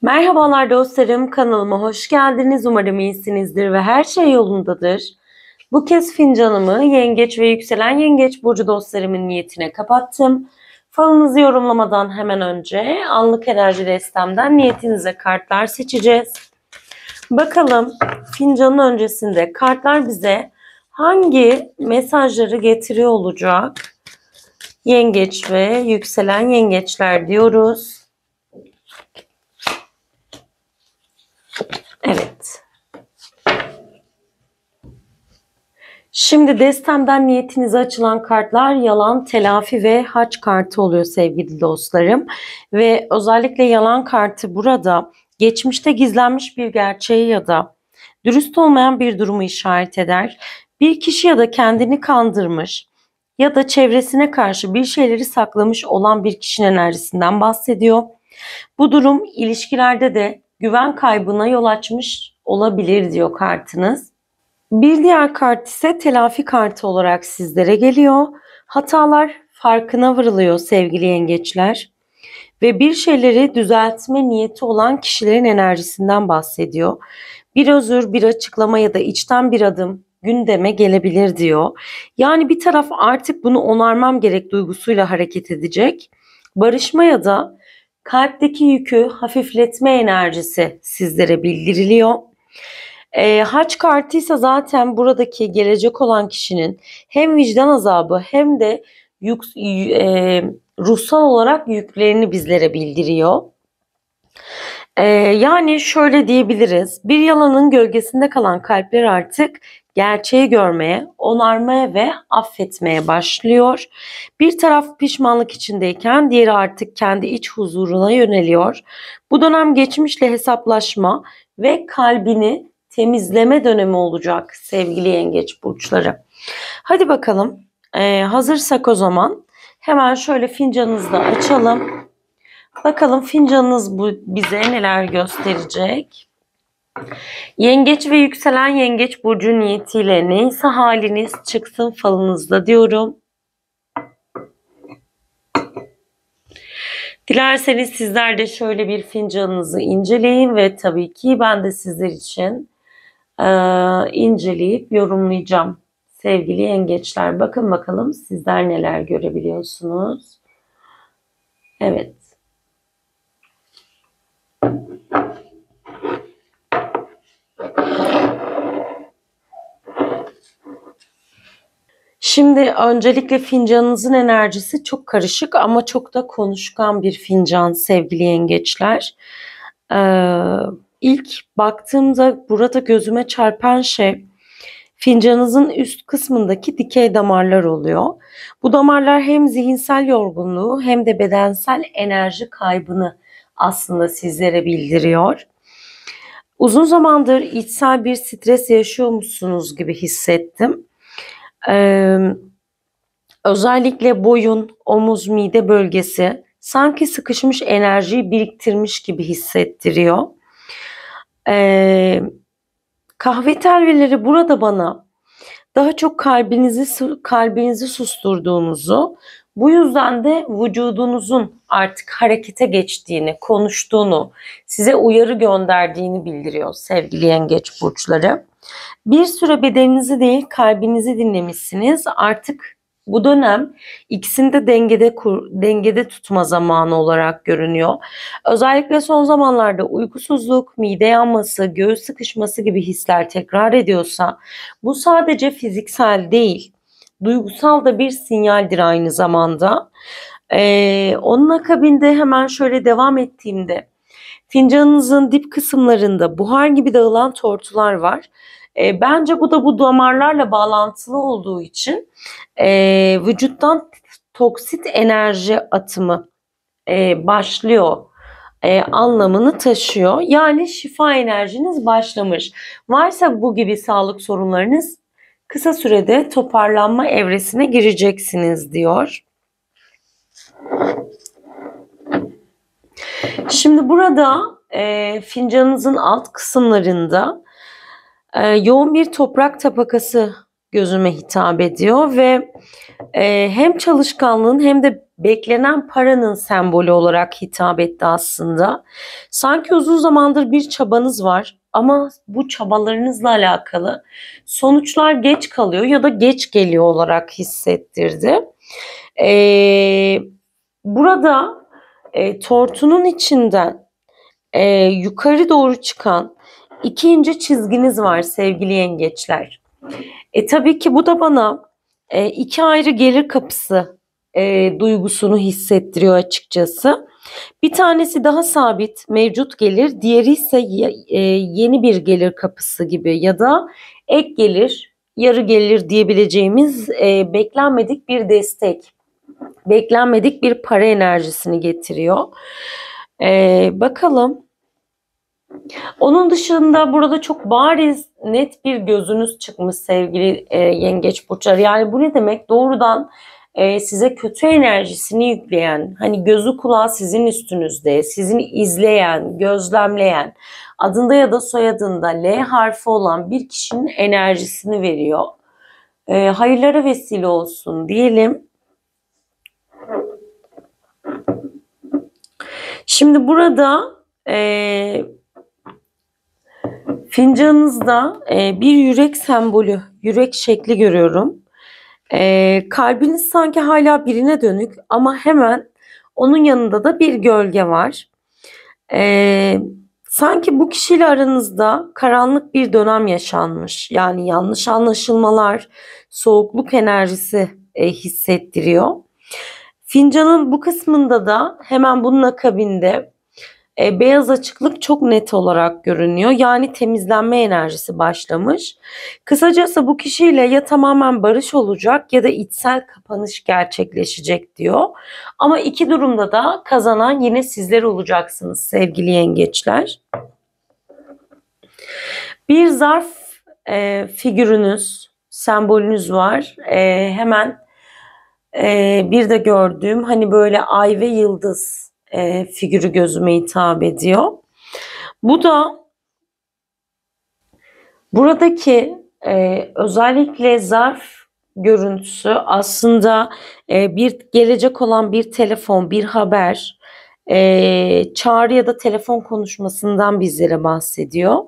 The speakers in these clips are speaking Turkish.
Merhabalar dostlarım, kanalıma hoş geldiniz. Umarım iyisinizdir ve her şey yolundadır. Bu kez fincanımı yengeç ve yükselen yengeç burcu dostlarımın niyetine kapattım. Falınızı yorumlamadan hemen önce anlık enerji destemden niyetinize kartlar seçeceğiz. Bakalım fincanın öncesinde kartlar bize hangi mesajları getiriyor olacak? Yengeç ve yükselen yengeçler diyoruz. Evet. Şimdi destemden niyetinize açılan kartlar yalan, telafi ve haç kartı oluyor sevgili dostlarım. Ve özellikle yalan kartı burada geçmişte gizlenmiş bir gerçeği ya da dürüst olmayan bir durumu işaret eder. Bir kişi ya da kendini kandırmış ya da çevresine karşı bir şeyleri saklamış olan bir kişinin enerjisinden bahsediyor. Bu durum ilişkilerde de güven kaybına yol açmış olabilir diyor kartınız. Bir diğer kart ise telafi kartı olarak sizlere geliyor. Hatalar farkına varılıyor sevgili yengeçler. Ve bir şeyleri düzeltme niyeti olan kişilerin enerjisinden bahsediyor. Bir özür, bir açıklama ya da içten bir adım gündeme gelebilir diyor. Yani bir taraf artık bunu onarmam gerek duygusuyla hareket edecek. Barışma ya da kalpteki yükü hafifletme enerjisi sizlere bildiriliyor. Haç kartıysa zaten buradaki gelecek olan kişinin hem vicdan azabı hem de ruhsal olarak yüklerini bizlere bildiriyor. Yani şöyle diyebiliriz. Bir yalanın gölgesinde kalan kalpler artık gerçeği görmeye, onarmaya ve affetmeye başlıyor. Bir taraf pişmanlık içindeyken diğeri artık kendi iç huzuruna yöneliyor. Bu dönem geçmişle hesaplaşma ve kalbini temizleme dönemi olacak sevgili yengeç burçları. Hadi bakalım. Hazırsak o zaman hemen şöyle fincanınızı da açalım. Bakalım fincanınız bize neler gösterecek. Yengeç ve yükselen yengeç burcu niyetiyle neyse haliniz çıksın falınızda diyorum. Dilerseniz sizler de şöyle bir fincanınızı inceleyin ve tabii ki ben de sizler için inceleyip yorumlayacağım. Sevgili yengeçler, bakın bakalım sizler neler görebiliyorsunuz. Evet. Şimdi öncelikle fincanınızın enerjisi çok karışık ama çok da konuşkan bir fincan sevgili yengeçler. İlk baktığımda burada gözüme çarpan şey fincanınızın üst kısmındaki dikey damarlar oluyor. Bu damarlar hem zihinsel yorgunluğu hem de bedensel enerji kaybını aslında sizlere bildiriyor. Uzun zamandır içsel bir stres yaşıyormuşsunuz gibi hissettim. Özellikle boyun, omuz, mide bölgesi sanki sıkışmış enerjiyi biriktirmiş gibi hissettiriyor. Kahve telveleri burada bana daha çok kalbinizi susturduğunuzu, bu yüzden de vücudunuzun artık harekete geçtiğini, konuştuğunu, size uyarı gönderdiğini bildiriyor sevgili yengeç burçları. Bir süre bedeninizi değil kalbinizi dinlemişsiniz. Artık bu dönem ikisini de dengede tutma zamanı olarak görünüyor. Özellikle son zamanlarda uykusuzluk, mide yanması, göğüs sıkışması gibi hisler tekrar ediyorsa bu sadece fiziksel değil, duygusal da bir sinyaldir aynı zamanda. Onun akabinde hemen şöyle devam ettiğimde fincanınızın dip kısımlarında buhar gibi dağılan tortular var. Bence bu da bu damarlarla bağlantılı olduğu için vücuttan toksit enerji atımı başlıyor anlamını taşıyor. Yani şifa enerjiniz başlamış. Varsa bu gibi sağlık sorunlarınız kısa sürede toparlanma evresine gireceksiniz diyor. Şimdi burada fincanınızın alt kısımlarında yoğun bir toprak tabakası gözüme hitap ediyor ve hem çalışkanlığın hem de beklenen paranın sembolü olarak hitap etti aslında. Sanki uzun zamandır bir çabanız var ama bu çabalarınızla alakalı sonuçlar geç kalıyor ya da geç geliyor olarak hissettirdi. Burada tortunun içinden yukarı doğru çıkan iki ince çizginiz var sevgili yengeçler. Tabii ki bu da bana iki ayrı gelir kapısı duygusunu hissettiriyor açıkçası. Bir tanesi daha sabit, mevcut gelir, diğeri ise yeni bir gelir kapısı gibi ya da ek gelir, yarı gelir diyebileceğimiz beklenmedik bir destek, beklenmedik bir para enerjisini getiriyor. Bakalım. Onun dışında burada çok bariz, net bir gözünüz çıkmış sevgili yengeç burçları. Yani bu ne demek? Doğrudan size kötü enerjisini yükleyen, hani gözü kulağı sizin üstünüzde, sizin izleyen, gözlemleyen, adında ya da soyadında L harfi olan bir kişinin enerjisini veriyor. Hayırlara vesile olsun diyelim. Şimdi burada fincanınızda bir yürek sembolü, yürek şekli görüyorum. Kalbiniz sanki hala birine dönük ama hemen onun yanında da bir gölge var. Sanki bu kişiyle aranızda karanlık bir dönem yaşanmış. Yani yanlış anlaşılmalar, soğukluk enerjisi hissettiriyor. Fincanın bu kısmında da hemen bunun akabinde beyaz açıklık çok net olarak görünüyor. Yani temizlenme enerjisi başlamış. Kısacası bu kişiyle ya tamamen barış olacak ya da içsel kapanış gerçekleşecek diyor. Ama iki durumda da kazanan yine sizler olacaksınız sevgili yengeçler. Bir zarf figürünüz, sembolünüz var. Hemen bir de gördüğüm hani böyle ay ve yıldız figürü gözüme hitap ediyor. Bu da buradaki özellikle zarf görüntüsü aslında bir gelecek olan bir telefon, bir haber, çağrı ya da telefon konuşmasından bizlere bahsediyor.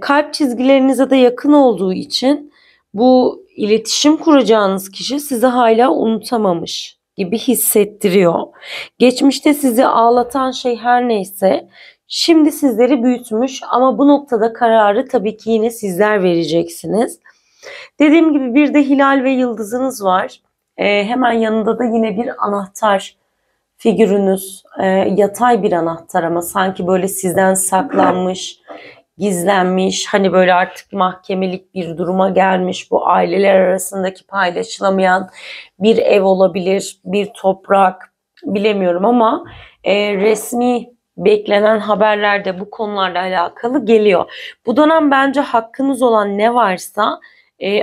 Kalp çizgilerinize de yakın olduğu için bu iletişim kuracağınız kişi sizi hala unutamamış gibi hissettiriyor. Geçmişte sizi ağlatan şey her neyse şimdi sizleri büyütmüş ama bu noktada kararı tabii ki yine sizler vereceksiniz. Dediğim gibi bir de hilal ve yıldızınız var. Hemen yanında da yine bir anahtar figürünüz, yatay bir anahtar ama sanki böyle sizden saklanmış, gizlenmiş, hani böyle artık mahkemelik bir duruma gelmiş, bu aileler arasındaki paylaşılamayan bir ev olabilir, bir toprak, bilemiyorum ama resmi beklenen haberler de bu konularla alakalı geliyor. Bu dönem bence hakkınız olan ne varsa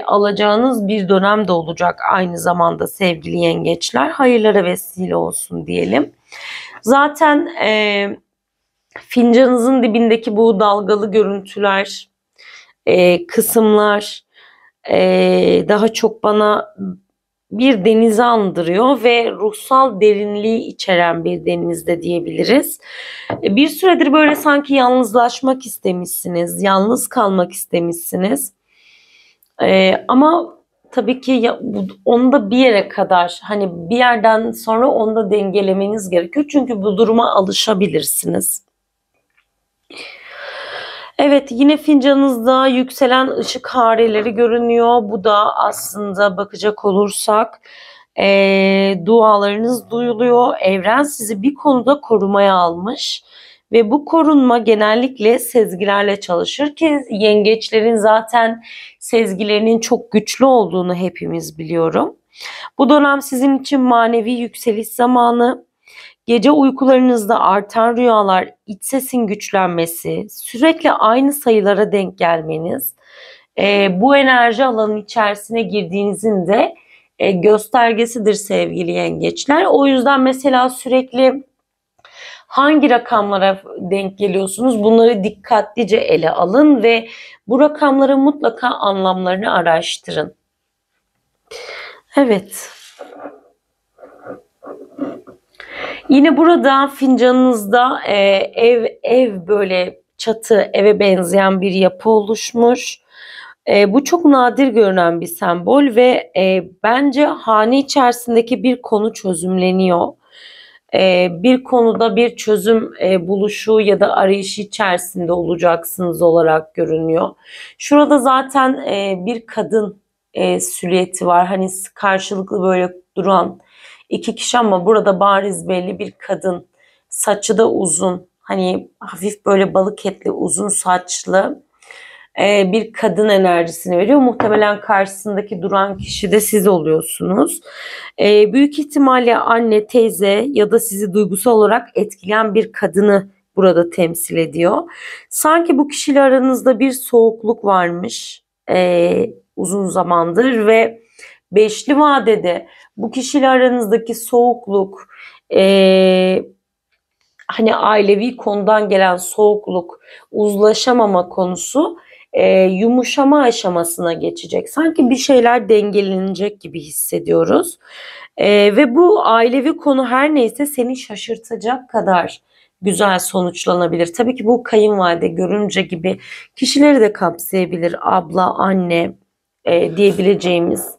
alacağınız bir dönem de olacak aynı zamanda sevgili yengeçler. Hayırlara vesile olsun diyelim. Zaten fincanınızın dibindeki bu dalgalı görüntüler, kısımlar daha çok bana bir denizi andırıyor ve ruhsal derinliği içeren bir denizde diyebiliriz. Bir süredir böyle sanki yalnızlaşmak istemişsiniz, yalnız kalmak istemişsiniz. Ama tabii ki onu da bir yere kadar, hani bir yerden sonra onu da dengelemeniz gerekiyor. Çünkü bu duruma alışabilirsiniz. Evet, yine fincanınızda yükselen ışık hareleri görünüyor. Bu da aslında bakacak olursak dualarınız duyuluyor. Evren sizi bir konuda korumaya almış. Ve bu korunma genellikle sezgilerle çalışır ki yengeçlerin zaten sezgilerinin çok güçlü olduğunu hepimiz biliyorum. Bu dönem sizin için manevi yükseliş zamanı. Gece uykularınızda artan rüyalar, iç sesin güçlenmesi, sürekli aynı sayılara denk gelmeniz, bu enerji alanının içerisine girdiğinizin de göstergesidir sevgili yengeçler. O yüzden mesela sürekli hangi rakamlara denk geliyorsunuz? Bunları dikkatlice ele alın ve bu rakamların mutlaka anlamlarını araştırın. Evet. Yine burada fincanınızda ev böyle çatı eve benzeyen bir yapı oluşmuş. Bu çok nadir görünen bir sembol ve bence hane içerisindeki bir konu çözümleniyor. Bir konuda bir çözüm buluşu ya da arayışı içerisinde olacaksınız olarak görünüyor. Şurada zaten bir kadın silüeti var. Hani karşılıklı böyle duran iki kişi ama burada bariz belli bir kadın. Saçı da uzun. Hani hafif böyle balık etli uzun saçlı bir kadın enerjisini veriyor. Muhtemelen karşısındaki duran kişi de siz oluyorsunuz. Büyük ihtimalle anne, teyze ya da sizi duygusal olarak etkileyen bir kadını burada temsil ediyor. Sanki bu kişiyle aranızda bir soğukluk varmış uzun zamandır ve beşli vadede bu kişiyle aranızdaki soğukluk, hani ailevi konudan gelen soğukluk, uzlaşamama konusu yumuşama aşamasına geçecek. Sanki bir şeyler dengelenecek gibi hissediyoruz. Ve bu ailevi konu her neyse seni şaşırtacak kadar güzel sonuçlanabilir. Tabii ki bu kayınvalide, görümce gibi kişileri de kapsayabilir. Abla, anne diyebileceğimiz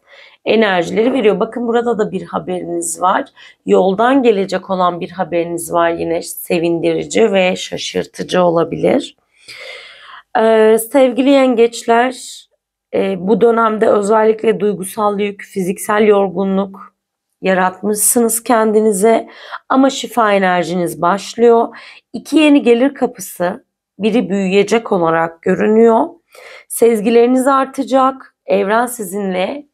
enerjileri veriyor. Bakın burada da bir haberiniz var. Yoldan gelecek olan bir haberiniz var, yine sevindirici ve şaşırtıcı olabilir. Sevgili yengeçler, bu dönemde özellikle duygusal yük, fiziksel yorgunluk yaratmışsınız kendinize ama şifa enerjiniz başlıyor. İki yeni gelir kapısı, biri büyüyecek olarak görünüyor. Sezgileriniz artacak. Evren sizinle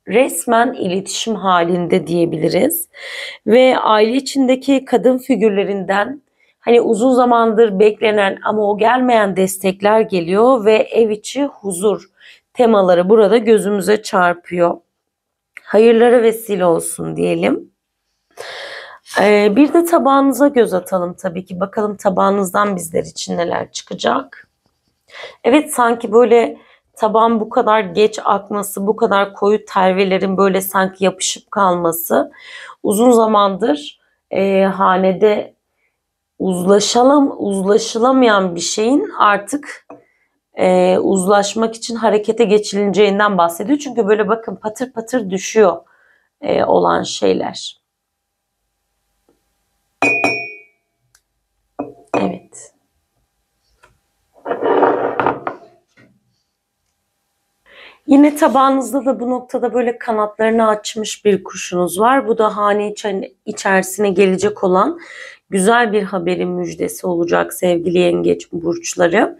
resmen iletişim halinde diyebiliriz. Ve aile içindeki kadın figürlerinden hani uzun zamandır beklenen ama o gelmeyen destekler geliyor ve ev içi huzur temaları burada gözümüze çarpıyor. Hayırlara vesile olsun diyelim. Bir de tabağınıza göz atalım tabii ki. Bakalım tabağınızdan bizler için neler çıkacak. Evet, sanki böyle taban bu kadar geç akması, bu kadar koyu telvelerin böyle sanki yapışıp kalması, uzun zamandır hanede uzlaşılamayan bir şeyin artık uzlaşmak için harekete geçilineceğinden bahsediyor. Çünkü böyle bakın patır patır düşüyor olan şeyler. Evet. Yine tabağınızda da bu noktada böyle kanatlarını açmış bir kuşunuz var. Bu da hane içerisine gelecek olan güzel bir haberin müjdesi olacak sevgili yengeç burçları.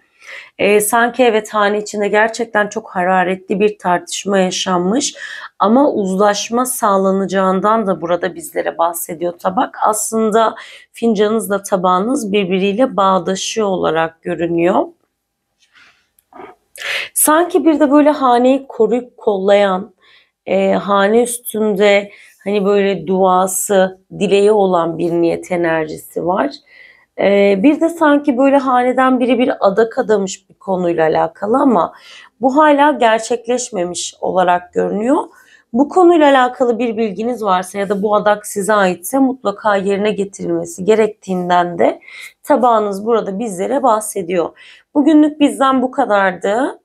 Sanki evet, hane içinde gerçekten çok hararetli bir tartışma yaşanmış ama uzlaşma sağlanacağından da burada bizlere bahsediyor tabak. Aslında fincanınızla tabağınız birbiriyle bağdaşıyor olarak görünüyor. Sanki bir de böyle haneyi koruyup kollayan, hane üstünde hani böyle duası, dileği olan bir niyet enerjisi var. Bir de sanki böyle haneden biri bir adak adamış bir konuyla alakalı ama bu hala gerçekleşmemiş olarak görünüyor. Bu konuyla alakalı bir bilginiz varsa ya da bu adak size aitse mutlaka yerine getirilmesi gerektiğinden de tabağınız burada bizlere bahsediyor. Bugünlük bizden bu kadardı.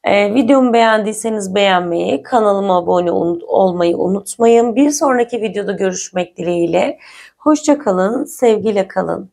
Videomu beğendiyseniz beğenmeyi, kanalıma abone olmayı unutmayın. Bir sonraki videoda görüşmek dileğiyle. Hoşça kalın, sevgiyle kalın.